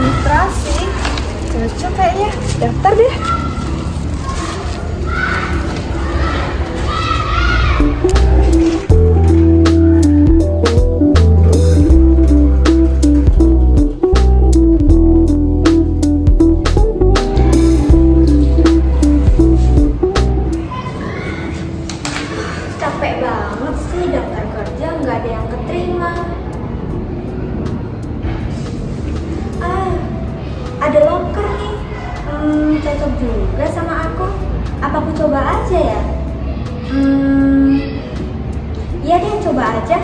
administrasi. Cocok kayaknya, daftar deh. Capek banget sih daftar kerja, nggak ada yang keterima. Ada loker nih. Cocok juga sama aku. Apa aku coba aja ya? Iya deh, coba aja.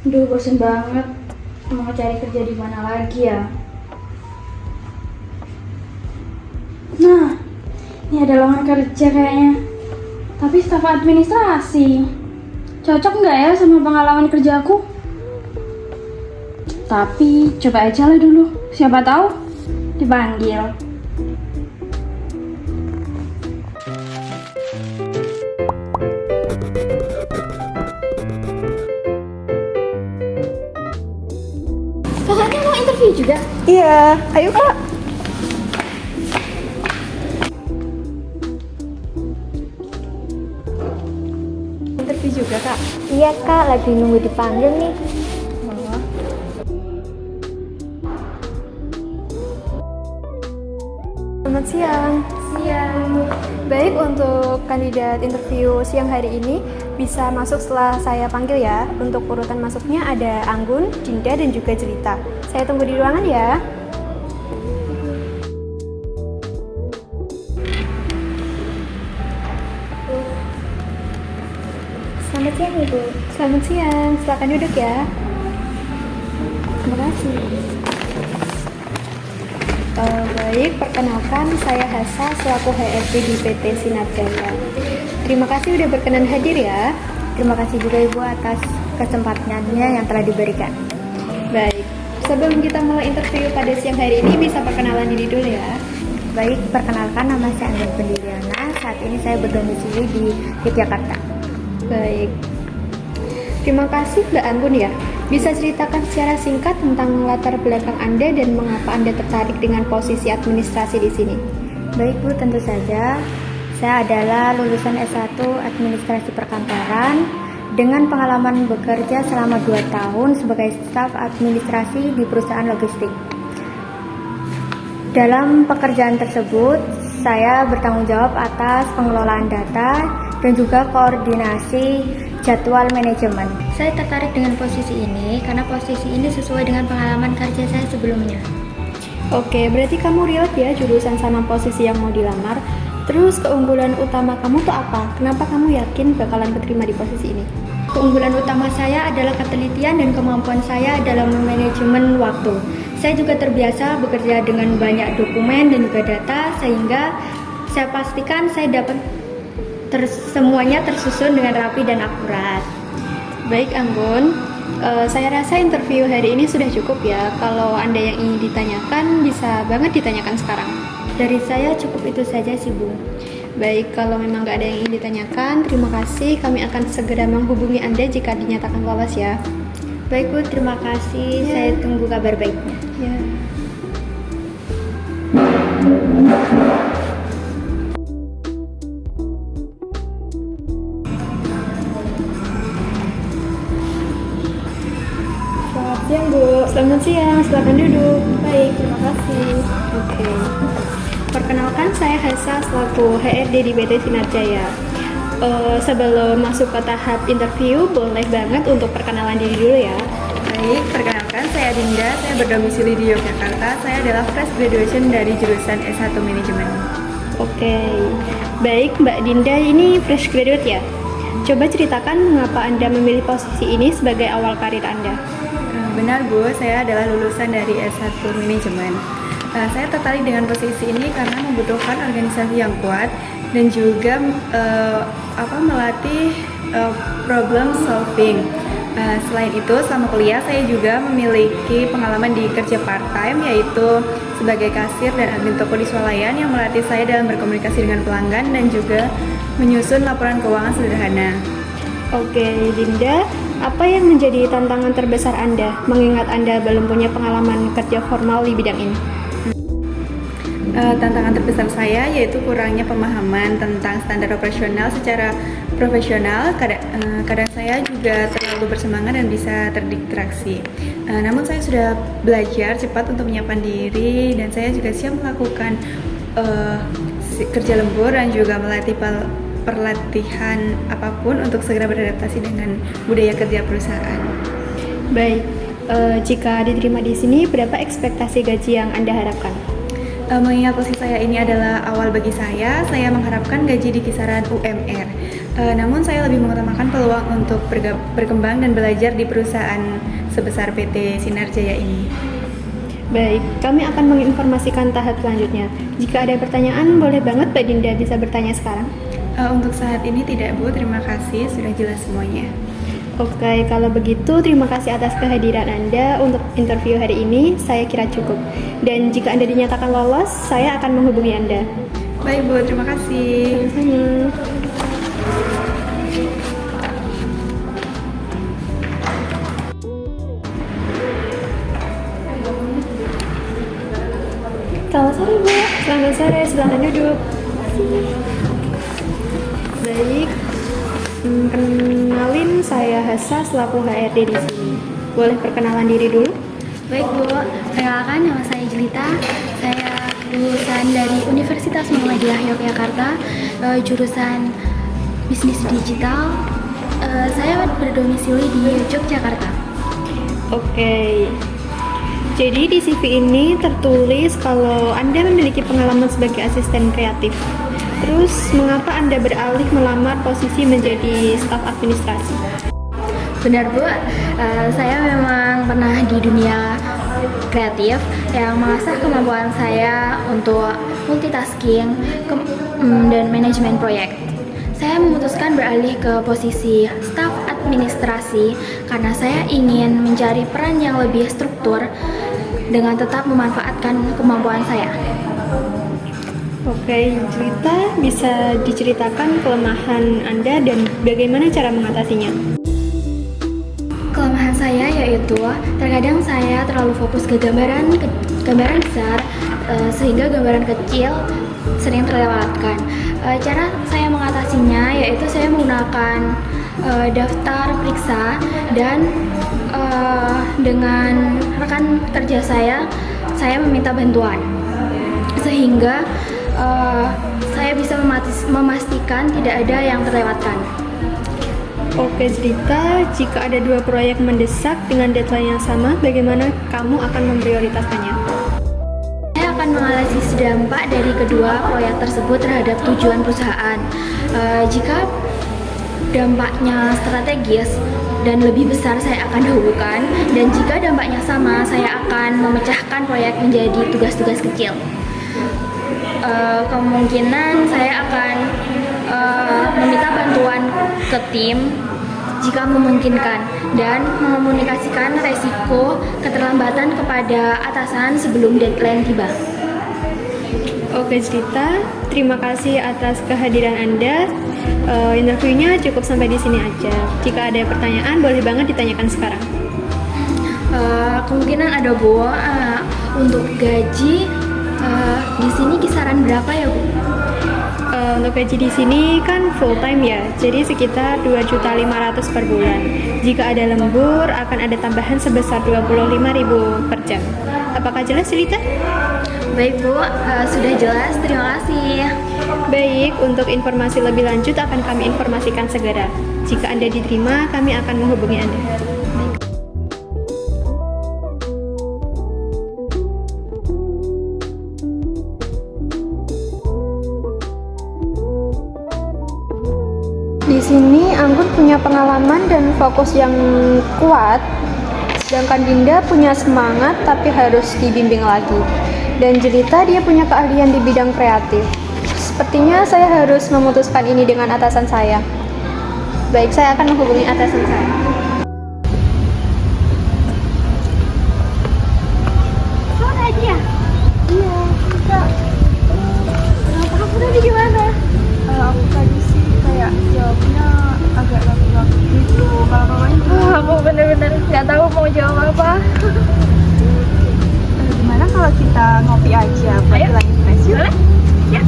Aduh, bosen banget. Mau cari kerja di mana lagi ya? Nah, ini ada lowongan kerja kayaknya. Tapi staf administrasi. Cocok nggak ya sama pengalaman kerjaku? Tapi coba aja lah dulu. Siapa tahu dipanggil. Kakaknya mau interview juga? Iya, ayo Kak. Interview juga Kak. Iya kak, lagi nunggu dipanggil nih. Selamat siang. Siang. Baik, untuk kandidat interview siang hari ini bisa masuk setelah saya panggil ya. Untuk urutan masuknya ada Anggun, Dinda, dan juga Jelita. Saya tunggu di ruangan ya. Selamat siang ibu. Selamat siang, silakan duduk ya. Terima kasih. Baik, perkenalkan saya Hasa selaku HRD di PT Sinar Jaya. Terima kasih udah berkenan hadir ya. Terima kasih juga ibu atas kesempatannya yang telah diberikan. Baik, sebelum kita mulai interview pada siang hari ini bisa perkenalan diri dulu ya. Baik, perkenalkan nama saya Anggun Pendiriana. Saat ini saya berdomisili di Yogyakarta. Baik. Terima kasih Mbak Anggun ya. Bisa ceritakan secara singkat tentang latar belakang Anda dan mengapa Anda tertarik dengan posisi administrasi di sini? Baik Bu, tentu saja. Saya adalah lulusan S1 Administrasi Perkantoran dengan pengalaman bekerja selama 2 tahun sebagai staf administrasi di perusahaan logistik. Dalam pekerjaan tersebut, saya bertanggung jawab atas pengelolaan data dan juga koordinasi jadwal manajemen. Saya tertarik dengan posisi ini karena posisi ini sesuai dengan pengalaman kerja saya sebelumnya. Oke, berarti kamu relate ya jurusan sama posisi yang mau dilamar. Terus keunggulan utama kamu tuh apa? Kenapa kamu yakin bakalan keterima di posisi ini? Keunggulan utama saya adalah ketelitian dan kemampuan saya dalam manajemen waktu. Saya juga terbiasa bekerja dengan banyak dokumen dan juga data, sehingga saya pastikan saya dapat semuanya tersusun dengan rapi dan akurat. Baik Anggun, saya rasa interview hari ini sudah cukup ya. Kalau Anda yang ingin ditanyakan, bisa banget ditanyakan sekarang. Dari saya cukup itu saja sih Bu. Baik, kalau memang nggak ada yang ingin ditanyakan, terima kasih. Kami akan segera menghubungi Anda jika dinyatakan lolos ya. Baik Bu, terima kasih. Saya tunggu kabar baiknya. Ya. Selamat siang Bu. Selamat siang, silakan duduk. Baik, terima kasih. Oke. Perkenalkan saya Hasa selaku HRD di PT Sinar Jaya. Sebelum masuk ke tahap interview, boleh banget untuk perkenalan diri dulu ya. Baik, perkenalkan saya Dinda, saya berdomisili di Yogyakarta. Saya adalah fresh graduation dari jurusan S1 Manajemen. Oke. Baik, Mbak Dinda ini fresh graduate ya. Coba ceritakan mengapa Anda memilih posisi ini sebagai awal karir Anda. Benar Bu, saya adalah lulusan dari S1 Manajemen. Saya tertarik dengan posisi ini karena membutuhkan organisasi yang kuat dan juga melatih problem solving. Selain itu, selama kuliah saya juga memiliki pengalaman di kerja part-time, yaitu sebagai kasir dan admin toko di swalayan yang melatih saya dalam berkomunikasi dengan pelanggan dan juga menyusun laporan keuangan sederhana. Oke, Dinda, apa yang menjadi tantangan terbesar Anda, mengingat Anda belum punya pengalaman kerja formal di bidang ini? Tantangan terbesar saya yaitu kurangnya pemahaman tentang standar operasional secara profesional. Kadang saya juga terlalu bersemangat dan bisa terdistraksi. Namun saya sudah belajar cepat untuk menyiapkan diri dan saya juga siap melakukan kerja lembur dan juga melatih perlatihan apapun untuk segera beradaptasi dengan budaya kerja perusahaan. Baik, jika diterima di sini, berapa ekspektasi gaji yang Anda harapkan? Mengingat posisi saya ini adalah awal bagi saya mengharapkan gaji di kisaran UMR. Namun saya lebih mengutamakan peluang untuk berkembang dan belajar di perusahaan sebesar PT Sinar Jaya ini. Baik, kami akan menginformasikan tahap selanjutnya. Jika ada pertanyaan, boleh banget Mbak Dinda bisa bertanya sekarang. Untuk saat ini tidak, Bu. Terima kasih, sudah jelas semuanya. Oke, kalau begitu terima kasih atas kehadiran Anda untuk interview hari ini. Saya kira cukup. Dan jika Anda dinyatakan lolos, saya akan menghubungi Anda. Baik, Bu. Terima kasih. Sama-sama. Selamat sore, Bu. Selamat sore, silahkan duduk. Baik. Kenalin, saya Hasa selaku HRD di sini. Boleh perkenalan diri dulu? Baik Bu, perkenalkan nama saya Jelita. Saya lulusan dari Universitas Muhammadiyah Yogyakarta, jurusan Bisnis Digital. Saya berdomisili di Yogyakarta. Oke. Jadi di CV ini tertulis kalau Anda memiliki pengalaman sebagai asisten kreatif. Terus, mengapa Anda beralih melamar posisi menjadi staf administrasi? Benar Bu, saya memang pernah di dunia kreatif yang mengasah kemampuan saya untuk multitasking dan manajemen proyek. Saya memutuskan beralih ke posisi staf administrasi karena saya ingin mencari peran yang lebih struktur dengan tetap memanfaatkan kemampuan saya. Oke, Jelita, bisa diceritakan kelemahan Anda dan bagaimana cara mengatasinya? Kelemahan saya yaitu terkadang saya terlalu fokus ke gambaran besar sehingga gambaran kecil sering terlewatkan. Cara saya mengatasinya yaitu saya menggunakan daftar periksa dan dengan rekan kerja saya meminta bantuan sehingga saya bisa memastikan tidak ada yang terlewatkan. Oke, Jelita, jika ada dua proyek mendesak dengan deadline yang sama, bagaimana kamu akan memprioritaskannya? Saya akan menganalisis dampak dari kedua proyek tersebut terhadap tujuan perusahaan. Jika dampaknya strategis dan lebih besar, saya akan dahulukan, dan jika dampaknya sama, saya akan memecahkan proyek menjadi tugas-tugas kecil. Kemungkinan saya akan meminta bantuan ke tim jika memungkinkan dan mengomunikasikan resiko keterlambatan kepada atasan sebelum deadline tiba. Oke, Jelita, terima kasih atas kehadiran Anda. Interviewnya cukup sampai di sini aja. Jika ada pertanyaan, boleh banget ditanyakan sekarang. Kemungkinan ada Bu. Untuk gaji di sini kisaran berapa ya Bu? Untuk gaji di sini kan full time ya, jadi sekitar 2.500.000 per bulan. Jika ada lembur, akan ada tambahan sebesar 25.000 per jam. Apakah jelas, Jelita? Baik Bu, sudah jelas. Terima kasih. Baik, untuk informasi lebih lanjut akan kami informasikan segera. Jika Anda diterima, kami akan menghubungi Anda. Di sini Anggun punya pengalaman dan fokus yang kuat, sedangkan Dinda punya semangat tapi harus dibimbing lagi. Dan Jelita dia punya keahlian di bidang kreatif. Sepertinya saya harus memutuskan ini dengan atasan saya. Baik, saya akan menghubungi atasan saya. nggak tahu mau jawab apa. Gimana kalau kita ngopi aja buat Ayo. hilangin stres yuk? Boleh? Ya.